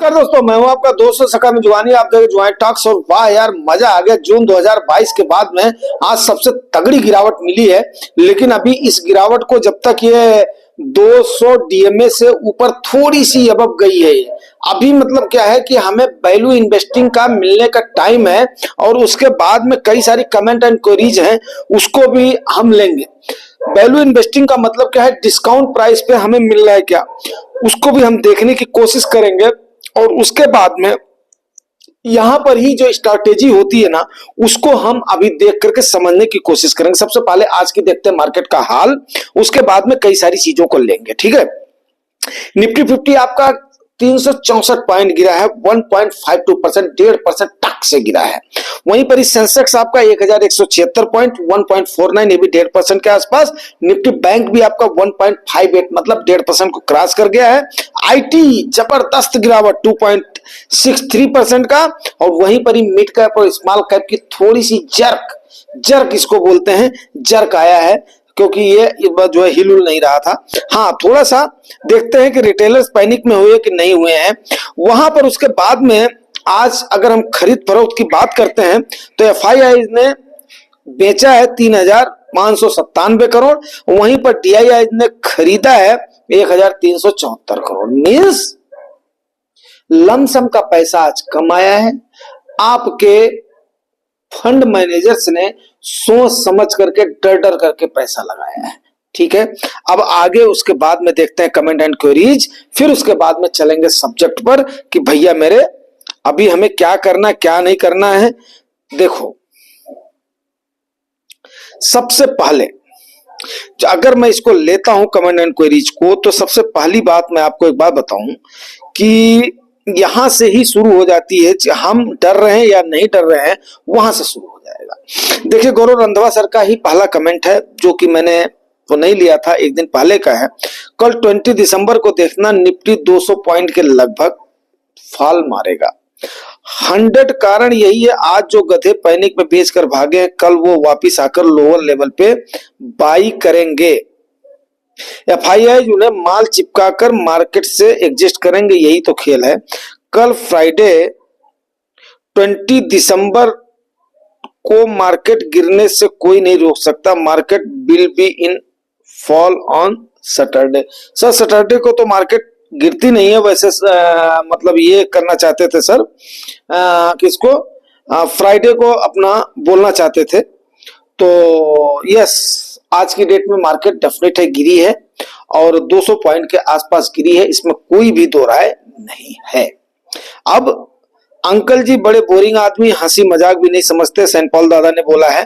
नमस्कार दोस्तों, मैं हूं आपका दोस्त सका में जुआनी। आप देख जुआनी टॉक्स। और वाह यार, मजा आ गया। जून 2022 के बाद में आज सबसे तगड़ी गिरावट मिली है। लेकिन अभी इस गिरावट को जब तक ये 200 डीएमए से ऊपर थोड़ी सी अबव गई है, अभी मतलब क्या है कि हमें वैल्यू इन्वेस्टिंग का मिलने का टाइम है। और उसके बाद में कई सारी कमेंट एंड क्वेरीज हैं, उसको भी हम लेंगे। वैल्यू इन्वेस्टिंग का मतलब क्या है, डिस्काउंट प्राइस पे हमें मिल रहा है क्या, उसको भी हम देखने की कोशिश करेंगे। और उसके बाद में यहां पर ही जो स्ट्रैटेजी होती है ना, उसको हम अभी देख करके समझने की कोशिश करेंगे। सबसे पहले आज की देखते हैं मार्केट का हाल, उसके बाद में कई सारी चीजों को लेंगे। ठीक है, निफ्टी 50 आपका 364 पॉइंट गिरा है, 1.52%, 1.5% टक से गिरा है। वहीं पर इस सेंसेक्स आपका 1176 पॉइंट, 1.49, ये भी 1.5% के आसपास। निफ्टी बैंक भी आपका 1.58 मतलब 1.5% को क्रॉस कर गया है। आईटी जबरदस्त गिरावट 2.63% का। और वहीं पर ही मिड कैप और स्मॉल कैप की थोड़ी सी जर्क इसको बोलते हैं, जर्क आया है, क्योंकि ये जो है हिल नहीं रहा था। हाँ, थोड़ा सा देखते हैं कि रिटेलर्स पैनिक में हुए कि नहीं हुए हैं वहां पर। उसके बाद में आज अगर हम खरीद फरोख्त की बात करते हैं तो एफआईआई ने बेचा है 3,597 करोड़, वहीं पर डीआईआई ने खरीदा है 1,374 करोड़। मीन्स लमसम का पैसा आज कमाया है। आपके फंड मैनेजर्स ने सोच समझ करके डर करके पैसा लगाया है। ठीक है, अब आगे उसके बाद में देखते हैं कमेंट एंड क्वेरीज, फिर उसके बाद में चलेंगे सब्जेक्ट पर कि भैया मेरे अभी हमें क्या करना क्या नहीं करना है। देखो, सबसे पहले अगर मैं इसको लेता हूं कमेंट एंड क्वेरीज को, तो सबसे पहली बात मैं आपको एक बात बताऊं कि यहां से ही शुरू हो जाती है। हम डर रहे हैं या नहीं डर रहे हैं, वहां से शुरू हो जाएगा। देखिए, गौरव रंधवा सर का ही पहला कमेंट है, जो कि मैंने तो नहीं लिया था, एक दिन पहले का है। कल 20 दिसंबर को देखना, निफ्टी 200 पॉइंट के लगभग फॉल मारेगा। 100 कारण यही है, आज जो गधे पैनिक में बेचकर भागे, कल वो वापिस आकर लोअर लेवल पे बाई करेंगे। एफआईआई जो है माल चिपकाकर मार्केट से एग्जिस्ट करेंगे, यही तो खेल है। कल फ्राइडे 20 दिसंबर को मार्केट गिरने से कोई नहीं रोक सकता। Market will be in fall on Saturday. Sir, Saturday को तो मार्केट गिरती नहीं है वैसे। मतलब ये करना चाहते थे सर, किसको, फ्राइडे को अपना बोलना चाहते थे। तो यस, आज की डेट में मार्केट डेफिनेट है गिरी है, और 200 पॉइंट के आसपास गिरी है, इसमें कोई भी दो राय नहीं है। अब अंकल जी बड़े बोरिंग आदमी, हंसी मजाक भी नहीं समझते, सेंट पॉल दादा ने बोला है।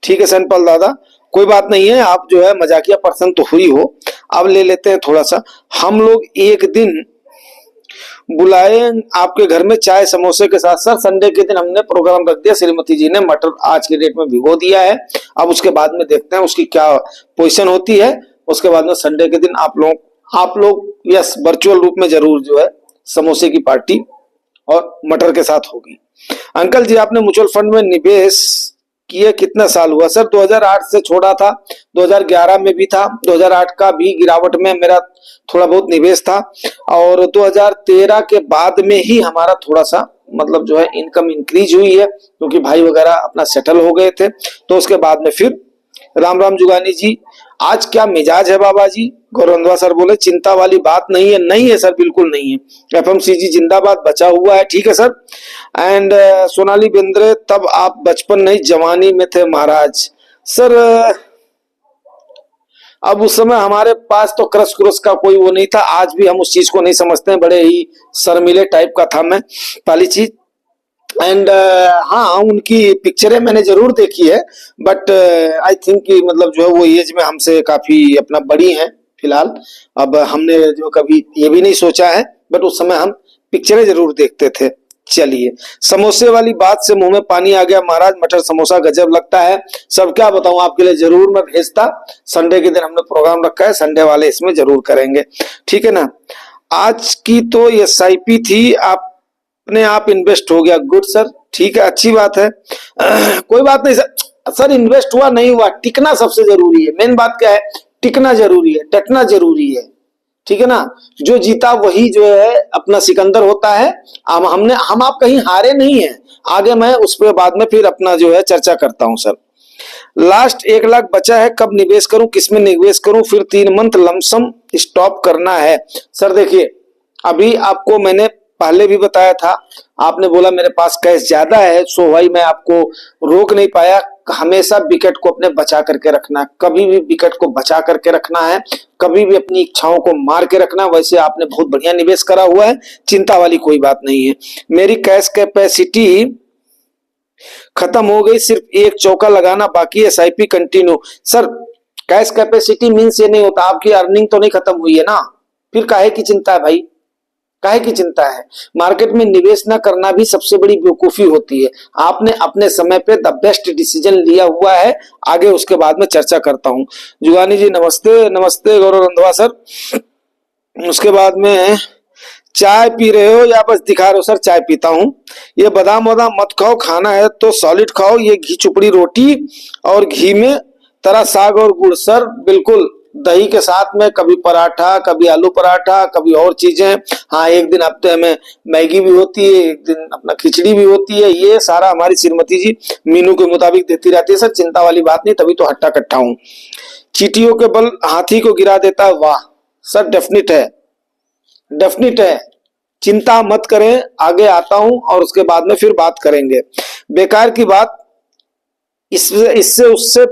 ठीक है सेंट पॉल दादा, कोई बात नहीं है, आप जो है मजाकिया पर्सन तो हुई हो। अब ले लेते हैं थोड़ा सा, हम लोग एक दिन बुलाए आपके घर में चाय समोसे के साथ। सर, संडे के दिन हमने प्रोग्राम रख दिया, श्रीमती जी ने मटर आज की डेट में भिगो दिया है। अब उसके बाद में देखते हैं उसकी क्या पोजीशन होती है। उसके बाद में संडे के दिन आप लोग यस वर्चुअल रूप में जरूर जो है समोसे की पार्टी और मटर के साथ होगी। अंकल जी, आपने म्यूचुअल फंड में निवेश किए कितना साल हुआ? सर, 2008 से छोड़ा था, 2011 में भी था, 2008 का भी गिरावट में मेरा थोड़ा बहुत निवेश था, और 2013 के बाद में ही हमारा थोड़ा सा मतलब जो है इनकम इंक्रीज हुई है, क्योंकि भाई वगैरह अपना सेटल हो गए थे। तो उसके बाद में फिर राम राम जुगानी जी, आज क्या मिजाज है बाबा जी? गौरवंदवा सर बोले चिंता वाली बात नहीं है। नहीं है सर, बिल्कुल नहीं है। एफएमसीजी जिंदाबाद, बचा हुआ है। ठीक है सर। एंड सोनाली बेंद्रे, तब आप बचपन नहीं जवानी में थे महाराज। सर, अब उस समय हमारे पास तो क्रश क्रोश का कोई वो नहीं था, आज भी हम उस चीज को नहीं समझते हैं, बड़े ही शर्मीले टाइप का था मैं, पहली चीज। एंड हाँ, उनकी पिक्चरें मैंने जरूर देखी है, बट आई थिंक कि मतलब जो है वो एज में हमसे काफी अपना बड़ी हैं फिलहाल। अब हमने जो कभी ये भी नहीं सोचा है, बट उस समय हम पिक्चरें जरूर देखते थे। चलिए, समोसे वाली बात से मुंह में पानी आ गया महाराज। मटर समोसा गजब लगता है। सब क्या बताऊं आपके लिए, जरूर मैं भेजता। संडे के दिन हमने प्रोग्राम रखा है, संडे वाले इसमें जरूर करेंगे। ठीक है ना। आज की तो एसआईपी थी, अपने आप इन्वेस्ट हो गया। गुड सर, ठीक है, अच्छी बात है। कोई बात नहीं सर। सर, इन्वेस्ट हुआ नहीं हुआ, टिकना सबसे जरूरी है। मेन बात क्या है, टिकना जरूरी है, डटना जरूरी है। ठीक है ना। जो जीता वही जो है अपना सिकंदर होता है। हम आप कहीं हारे नहीं है। आगे मैं उस पर बाद में फिर अपना जो है चर्चा करता हूं सर। लास्ट 1 लाख बचा है, कब निवेश करूं, किसमें निवेश करूं, फिर 3 मंथ लमसम स्टॉप करना है। सर देखिए, अभी आपको मैंने पहले भी बताया था, आपने बोला मेरे पास कैश ज्यादा है, सो भाई मैं आपको रोक नहीं पाया। हमेशा विकेट को अपने बचा करके रखना है, कभी भी विकेट को बचा करके रखना है, कभी भी अपनी इच्छाओं को मार के रखना। वैसे आपने बहुत बढ़िया निवेश करा हुआ है, चिंता वाली कोई बात नहीं है। मेरी कैश कैपेसिटी खत्म हो गई, सिर्फ एक चौका लगाना बाकी है, SIP continue. Sir cash capacity means ये नहीं होता आपकी अर्निंग तो नहीं खत्म हुई है ना, फिर काहे की चिंता है भाई, काहे की चिंता है। मार्केट में निवेश ना करना भी सबसे बड़ी बेवकूफी होती है। आपने अपने समय पे द बेस्ट डिसीजन लिया हुआ है। आगे उसके बाद में चर्चा करता हूं। जुगानी जी नमस्ते। नमस्ते गौरव रंधवा सर। उसके बाद में चाय पी रहे हो या बस दिखा रहे हो? सर चाय पीता हूं। ये बादाम वादाम मत खाओ, खाना है तो सॉलिड खाओ। ये घी चुपड़ी रोटी और घी में तरा साग और गुड़। सर बिल्कुल, दही के साथ में कभी पराठा, कभी आलू पराठा, कभी और चीजें। हाँ, एक दिन हफ्ते में मैगी भी होती है, एक दिन अपना खिचड़ी भी होती है। ये सारा हमारी श्रीमती जी मीनू के मुताबिक देती रहती है। सर चिंता वाली बात नहीं, तभी तो हट्टा कट्टा हूं। चींटियों के बल हाथी को गिरा देता है, वाह सर डेफिनेट है, डेफिनेट है। चिंता मत करें, आगे आता हूं और उसके बाद में फिर बात करेंगे। बेकार की बात, इससे इससे उससे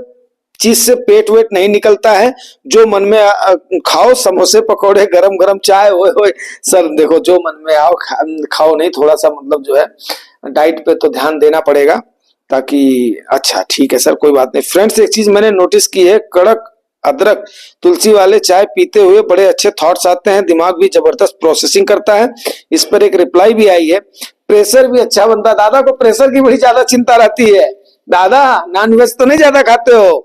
चीज से पेट वेट नहीं निकलता है। जो मन में खाओ, समोसे पकौड़े गरम गरम चाय, ओए ओए। सर देखो, जो मन में आओ खाओ, नहीं थोड़ा सा मतलब जो है डाइट पे तो ध्यान देना पड़ेगा, ताकि अच्छा ठीक है सर, कोई बात नहीं। फ्रेंड्स एक चीज मैंने नोटिस की है, कड़क अदरक तुलसी वाले चाय पीते हुए बड़े अच्छे थॉट्स आते हैं, दिमाग भी जबरदस्त प्रोसेसिंग करता है। इस पर एक रिप्लाई भी आई है, प्रेशर भी अच्छा बनता है। दादा को प्रेशर की बड़ी ज्यादा चिंता रहती है। दादा नॉन वेज तो नहीं ज्यादा खाते हो?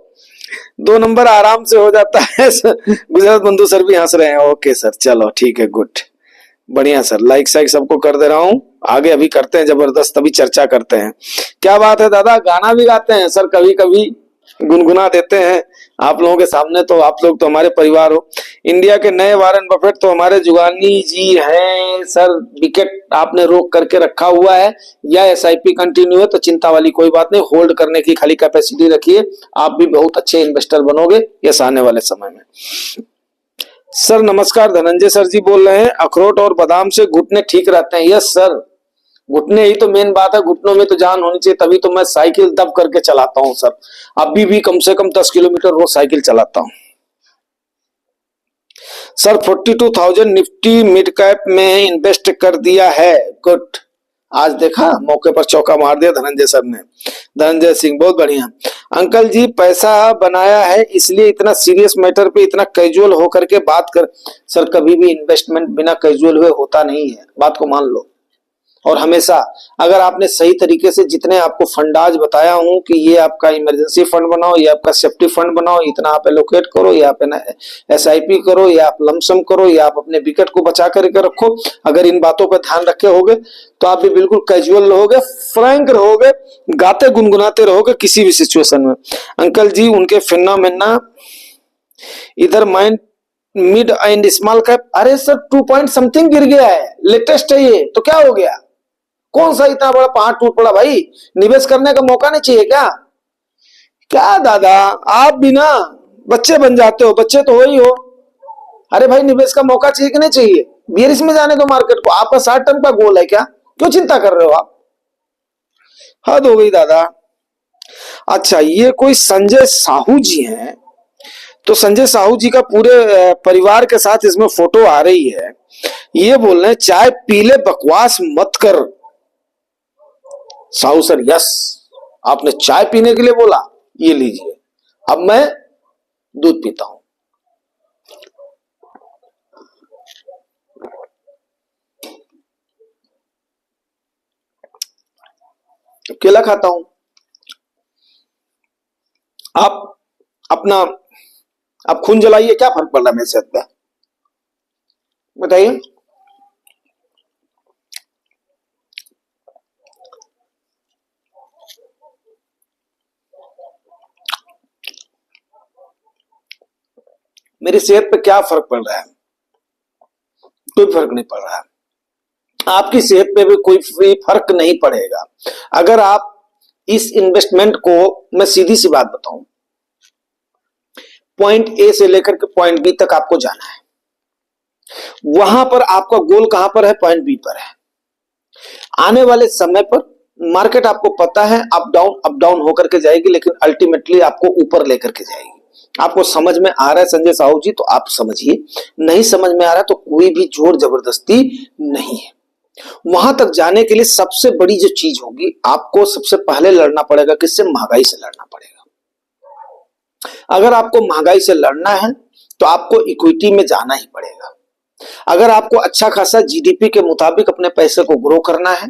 2 नंबर आराम से हो जाता है। गुजरात बंधु सर भी हंस रहे हैं। ओके सर, चलो ठीक है, गुड, बढ़िया सर। लाइक साइक सबको कर दे रहा हूं। आगे अभी करते हैं जबरदस्त, अभी चर्चा करते हैं। क्या बात है दादा, गाना भी गाते हैं? सर कभी कभी गुनगुना देते हैं आप लोगों के सामने, तो आप लोग तो हमारे परिवार हो। इंडिया के नए वारेन बफेट तो हमारे जुगानी जी हैं सर। विकेट आपने रोक करके रखा हुआ है या एसआईपी कंटिन्यू है, तो चिंता वाली कोई बात नहीं, होल्ड करने की खाली कैपेसिटी रखिए। आप भी बहुत अच्छे इन्वेस्टर बनोगे यस आने वाले समय में। सर नमस्कार, धनंजय सर जी बोल रहे हैं। अखरोट और बादाम से घुटने ठीक रहते हैं? यस सर, घुटने ही तो मेन बात है, घुटनों में तो जान होनी चाहिए, तभी तो मैं साइकिल दब करके चलाता हूं सर। अभी भी कम से कम 10 किलोमीटर रोज साइकिल चलाता हूं सर। 42,000 निफ्टी मिड कैप में इन्वेस्ट कर दिया है, गुड। आज देखा, मौके पर चौका मार दिया धनंजय सर ने। धनंजय सिंह बहुत बढ़िया। अंकल जी पैसा बनाया है इसलिए इतना सीरियस मैटर पे इतना कैजुअल होकर के बात कर। सर कभी भी इन्वेस्टमेंट बिना कैजुअल हुए होता नहीं है, बात को मान लो। और हमेशा अगर आपने सही तरीके से जितने आपको फंडाज बताया हूं कि ये आपका इमरजेंसी फंड बनाओ, ये आपका सेफ्टी फंड बनाओ, इतना आप एलोकेट करो, या आप एसआईपी करो, या आप लमसम करो, या आप अपने विकेट को बचा करके रखो, अगर इन बातों पर ध्यान रखे होगे तो आप भी बिल्कुल कैजुअल रहोगे, फ्रैंक रहोगे, गाते गुनगुनाते रहोगे किसी भी सिचुएशन में। अंकल जी उनके फिनोमेना इधर mind mid and small cap, अरे सर 2 पॉइंट समथिंग गिर गया है, लेटेस्ट है ये, तो क्या हो गया? कौन सा इतना बड़ा पहाड़ टूट पड़ा भाई? निवेश करने का मौका नहीं चाहिए क्या? क्या दादा, आप भी ना बच्चे बन जाते हो, बच्चे तो हो ही हो। अरे भाई निवेश का मौका चाहिए कि नहीं चाहिए? बियरिश में जाने दो मार्केट को, आपका 60 टन का गोल है क्या? क्यों चिंता कर रहे हो आप? हद हो गई दादा। अच्छा, ये कोई संजय साहू जी हैं, तो संजय साहू जी का पूरे परिवार के साथ इसमें फोटो आ रही है। ये बोल रहे हैं चाय पी ले, बकवास मत कर। साहू सर यस, आपने चाय पीने के लिए बोला, ये लीजिए, अब मैं दूध पीता हूं। केला खाता हूं। आप अपना आप खून जलाइए, क्या फर्क पड़ रहा है मेरे सेहत पे, बताइए। मेरी सेहत पे क्या फर्क पड़ रहा है? कोई फर्क नहीं पड़ रहा है, आपकी सेहत पे भी कोई फर्क नहीं पड़ेगा। अगर आप इस इन्वेस्टमेंट को, मैं सीधी सी बात बताऊं, पॉइंट ए से लेकर के पॉइंट बी तक आपको जाना है, वहां पर आपका गोल कहां पर है? पॉइंट बी पर है। आने वाले समय पर मार्केट आपको पता है अप डाउन होकर के जाएगी, लेकिन अल्टीमेटली आपको ऊपर लेकर के जाएगी। आपको समझ में आ रहा है संजय साहू जी तो आप समझिए, नहीं समझ में आ रहा है तो कोई भी जोर जबरदस्ती नहीं है। वहां तक जाने के लिए सबसे बड़ी जो चीज होगी, आपको सबसे पहले लड़ना पड़ेगा किससे? महंगाई से लड़ना पड़ेगा। अगर आपको महंगाई से लड़ना है तो आपको इक्विटी में जाना ही पड़ेगा। अगर आपको अच्छा खासा जीडीपी के मुताबिक अपने पैसे को ग्रो करना है,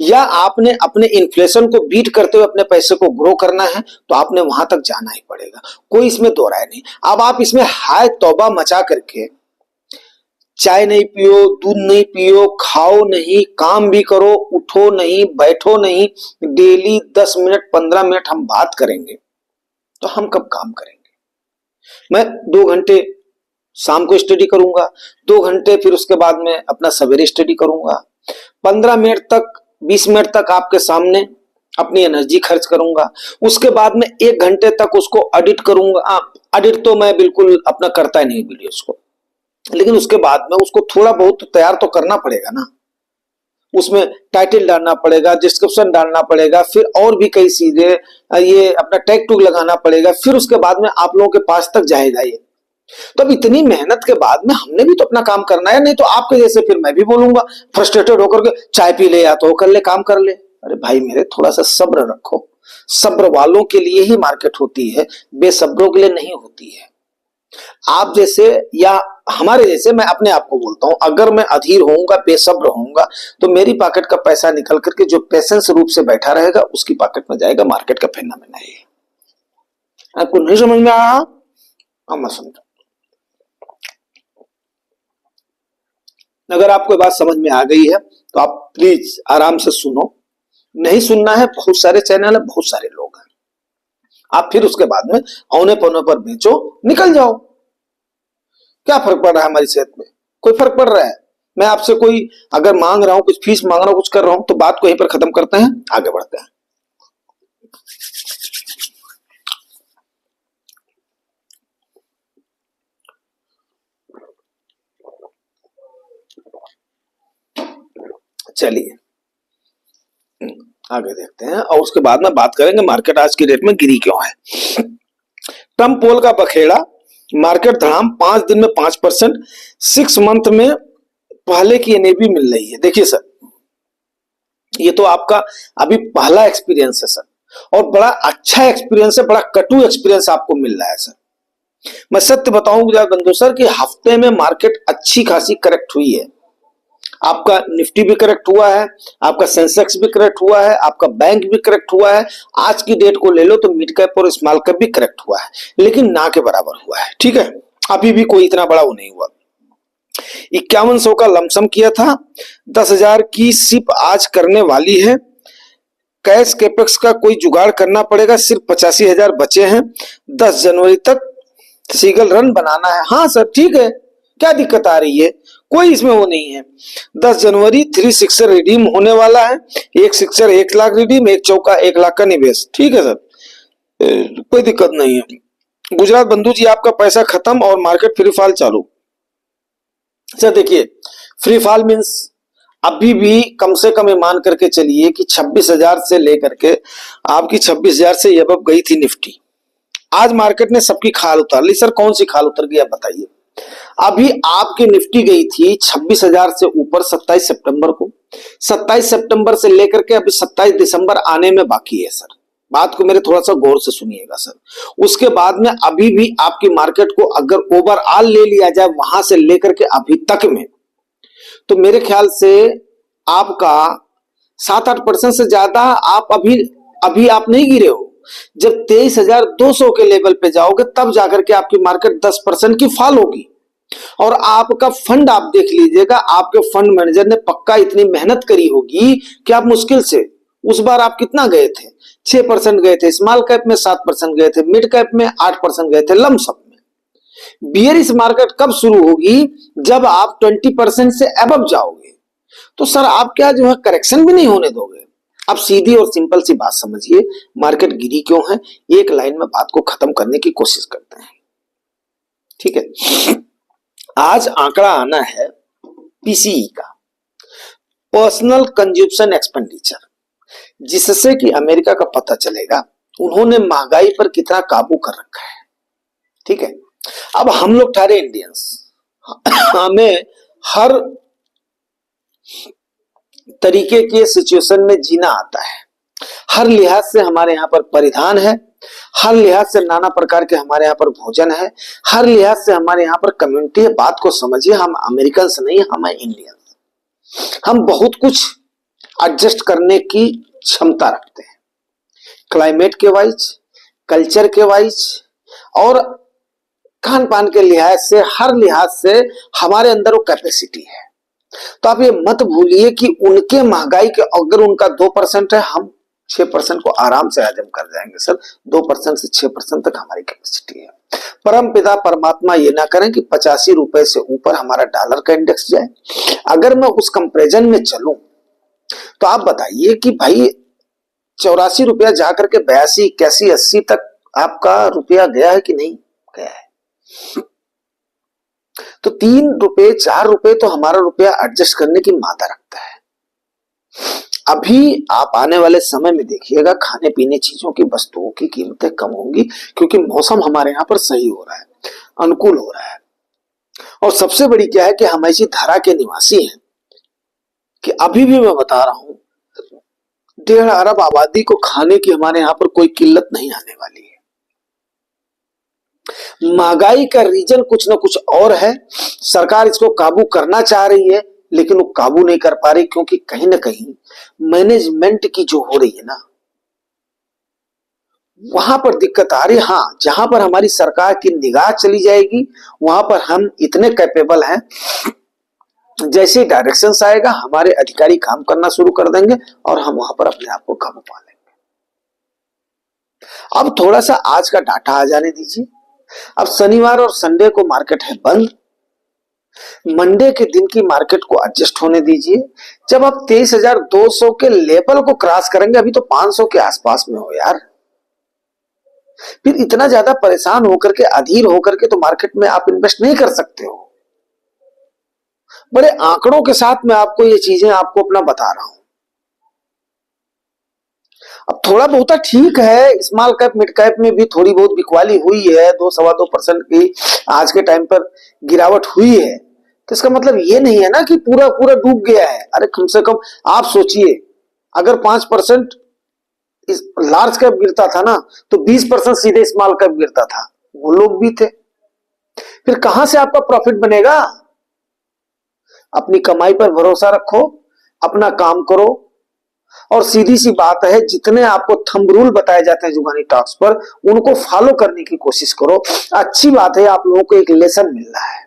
या आपने अपने इन्फ्लेशन को बीट करते हुए अपने पैसे को ग्रो करना है, तो आपने वहां तक जाना ही पड़ेगा, कोई इसमें दो राय नहीं। अब आप इसमें हाय तौबा मचा करके चाय नहीं पियो, दूध नहीं पियो, खाओ नहीं, काम भी करो, उठो नहीं, बैठो नहीं, डेली 10 मिनट 15 मिनट हम बात करेंगे, तो हम कब काम करेंगे? मैं 2 घंटे शाम को स्टडी करूंगा, 2 घंटे फिर उसके बाद में अपना सवेरे स्टडी करूंगा, 15 मिनट तक 20 मिनट तक आपके सामने अपनी एनर्जी खर्च करूंगा, उसके बाद में 1 घंटे तक उसको एडिट करूंगा। एडिट तो मैं बिल्कुल अपना करता ही नहीं वीडियोस को, लेकिन उसके बाद में उसको थोड़ा बहुत तैयार तो करना पड़ेगा ना, उसमें टाइटल डालना पड़ेगा, डिस्क्रिप्शन डालना पड़ेगा, फिर और भी कई चीजें, ये अपना टैग टूग लगाना पड़ेगा, फिर उसके बाद में आप लोगों के पास तक जाएगा ये। तो अब इतनी मेहनत के बाद में हमने भी तो अपना काम करना है, नहीं तो आपके जैसे फिर मैं भी बोलूंगा फ्रस्ट्रेटेड होकर के, चाय पी ले या तो कर ले, काम कर ले। अरे भाई मेरे, थोड़ा सा सब्र रखो। सब्र वालों के लिए ही मार्केट होती है, बेसब्रों के लिए नहीं होती है। आप जैसे या हमारे जैसे, मैं अपने आप को बोलता हूं, अगर मैं अधीर होऊंगा, बेसब्र होऊंगा, तो मेरी पॉकेट का पैसा निकल करके जो पेशेंस रूप से बैठा रहेगा उसकी पॉकेट में जाएगा। मार्केट का फेनोमेना है। आपको नहीं समझ में आया? अब मैं समझो। अगर आपको बात समझ में आ गई है तो आप प्लीज आराम से सुनो। नहीं सुनना है, बहुत सारे चैनल है, बहुत सारे लोग हैं, आप फिर उसके बाद में औने पौने पर बेचो, निकल जाओ। क्या फर्क पड़ रहा है हमारी सेहत में? कोई फर्क पड़ रहा है? मैं आपसे कोई अगर मांग रहा हूं, कुछ फीस मांग रहा हूं, कुछ कर रहा हूं, तो बात को यहीं पर खत्म करते हैं, आगे बढ़ते हैं। चलिए आगे देखते हैं, और उसके बाद में बात करेंगे मार्केट आज की डेट में गिरी क्यों है। ट्रम्प पोल का बखेड़ा, मार्केट धड़ाम 5 दिन में 5%, 6 मंथ में पहले की एनएवी मिल रही है। देखिए सर, ये तो आपका अभी पहला एक्सपीरियंस है सर, और बड़ा अच्छा एक्सपीरियंस है, बड़ा कटु एक्सपीरियंस आपको मिल रहा है सर। मैं सत्य बताऊं बंधु सर कि हफ्ते में मार्केट अच्छी खासी करेक्ट हुई है। आपका निफ्टी भी करेक्ट हुआ है, आपका सेंसेक्स भी करेक्ट हुआ है, आपका बैंक भी करेक्ट हुआ है। आज की डेट को ले लो तो मिड कैप और स्मॉल कैप भी करेक्ट हुआ है, लेकिन ना के बराबर हुआ है। ठीक है, अभी भी कोई इतना बड़ा वो नहीं हुआ। 5100 का लमसम किया था, 10,000 की सिप आज करने वाली है। कैश कैपेक्स का कोई जुगाड़ करना पड़ेगा, सिर्फ 85,000 बचे हैं। 10 जनवरी तक सीगल रन बनाना है। हाँ सर ठीक है, क्या दिक्कत आ रही है? कोई इसमें वो नहीं है। 10 जनवरी 3 सिक्सर रिडीम होने वाला है। 1 सिक्सर 1 लाख रिडीम, 1 चौका 1 लाख का निवेश। ठीक है सर, कोई दिक्कत नहीं है। गुजरात बंधु जी, आपका पैसा खत्म और मार्केट फ्री फॉल चालू। सर देखिए, फ्री फॉल मीन्स अभी भी कम से कम ये मान करके चलिए कि 26,000 से लेकर के आपकी 26,000 से अब गई थी निफ्टी। आज मार्केट ने सबकी खाल उतार ली। सर कौन सी खाल उतर गई आप बताइए? अभी आपकी निफ्टी गई थी 26,000 से ऊपर 27 सितंबर को। 27 सितंबर से लेकर के अभी 27 दिसंबर आने में बाकी है सर। बात को मेरे थोड़ा सा गौर से सुनिएगा सर। उसके बाद में अभी भी आपकी मार्केट को अगर ओवरऑल ले लिया जाए वहां से लेकर के अभी तक में, तो मेरे ख्याल से आपका 7-8% से ज्यादा आप अभी आप नहीं गिरे हो। जब 23,200 के लेवल पे जाओगे तब जाकर के आपकी मार्केट 10% की फॉल होगी। और आपका फंड आप देख लीजिएगा, आपके फंड मैनेजर ने पक्का इतनी मेहनत करी होगी कि आप मुश्किल से, उस बार आप कितना गए थे? 6% गए थे, स्मॉल कैप में 7% गए थे, मिड कैप में 8% गए थे लमसम में। बियरिश मार्केट कब शुरू होगी? जब आप 20% से अबव जाओगे। तो सर आप क्या जो है करेक्शन भी नहीं होने दोगे? अब सीधी और सिंपल सी बात समझिए, मार्केट गिरी क्यों है, एक लाइन में बात को खत्म करने की कोशिश करते हैं। ठीक है, आज आंकड़ा आना है पीसीई का, पर्सनल कंजप्शन एक्सपेंडिचर, जिससे कि अमेरिका का पता चलेगा उन्होंने महंगाई पर कितना काबू कर रखा है। ठीक है, अब हम लोग ठहरे इंडियंस, हमें हर तरीके के सिचुएशन में जीना आता है, हर लिहाज से हमारे यहाँ पर परिधान है, हर लिहाज से नाना प्रकार के हमारे यहाँ पर भोजन है, हर लिहाज से हमारे यहाँ पर कम्युनिटी है। बात को समझिए, हम अमेरिकन नहीं, हम इंडियंस, हम बहुत कुछ एडजस्ट करने की क्षमता रखते हैं, क्लाइमेट के वाइज, कल्चर के वाइज और खान पान के लिहाज से, हर लिहाज से हमारे अंदर वो कैपेसिटी है। तो आप ये मत भूलिए कि उनके महंगाई के अगर उनका 2% है, हम 6% को आराम से हजम कर जाएंगे सर। 2% से 6% तक हमारी कैपेसिटी है। परम पिता परमात्मा ये ना करें कि 85 रुपए से ऊपर हमारा डॉलर का इंडेक्स जाए। अगर मैं उस कंपैरिजन में चलूं तो आप बताइए कि भाई 84 रुपया जाकर के 82, 81, 80 तक आपका रुपया गया है कि नहीं गया है? तो 3 रुपए 4 रुपए तो हमारा रुपया एडजस्ट करने की मादा रखता है। अभी आप आने वाले समय में देखिएगा खाने पीने चीजों की, वस्तुओं की कीमतें कम होंगी, क्योंकि मौसम हमारे यहाँ पर सही हो रहा है, अनुकूल हो रहा है। और सबसे बड़ी क्या है कि हम ऐसी धरा के निवासी हैं कि अभी भी मैं बता रहा हूं 1.5 अरब आबादी को खाने की हमारे यहाँ पर कोई किल्लत नहीं आने वाली है। महंगाई का रीजन कुछ ना कुछ और है, सरकार इसको काबू करना चाह रही है लेकिन वो काबू नहीं कर पा रही, क्योंकि कहीं ना कहीं मैनेजमेंट की जो हो रही है ना, वहां पर दिक्कत आ रही है। हाँ, जहां पर हमारी सरकार की निगाह चली जाएगी वहां पर हम इतने कैपेबल हैं, जैसे डायरेक्शंस आएगा हमारे अधिकारी काम करना शुरू कर देंगे और हम वहां पर अपने आप को काबू पा लेंगे। अब थोड़ा सा आज का डाटा आ जाने दीजिए। अब शनिवार और संडे को मार्केट है बंद, मंडे के दिन की मार्केट को एडजस्ट होने दीजिए। जब आप 23,200 के लेवल को क्रॉस करेंगे, अभी तो 500 के आसपास में हो यार, फिर इतना ज्यादा परेशान होकर के, अधीर होकर के तो मार्केट में आप इन्वेस्ट नहीं कर सकते हो। बड़े आंकड़ों के साथ मैं आपको ये चीजें आपको अपना बता रहा हूं। अब थोड़ा बहुत ठीक है, स्मॉल कैप मिड कैप में भी थोड़ी बहुत बिकवाली हुई है, 2-2.25% की आज के टाइम पर गिरावट हुई है। तो इसका मतलब ये नहीं है ना कि पूरा पूरा डूब गया है। अरे कम से कम आप सोचिए, अगर 5% लार्ज कैप गिरता था ना, तो 20% सीधे स्मॉल कैप गिरता था, वो लोग भी थे। फिर कहां से आपका प्रॉफिट बनेगा? अपनी कमाई पर भरोसा रखो, अपना काम करो, और सीधी सी बात है, जितने आपको थंब रूल बताए जाते हैं जुगानी टॉक्स पर, उनको फॉलो करने की कोशिश करो। अच्छी बात है, आप लोगों को एक लेसन मिल रहा है।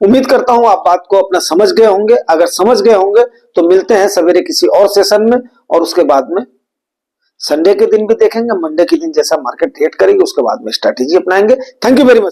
उम्मीद करता हूं आप बात को अपना समझ गए होंगे। अगर समझ गए होंगे तो मिलते हैं सवेरे किसी और सेशन में, और उसके बाद में संडे के दिन भी देखेंगे, मंडे के दिन जैसा मार्केट ट्रेड करेगी उसके बाद में स्ट्रैटेजी अपनाएंगे। Thank you very much.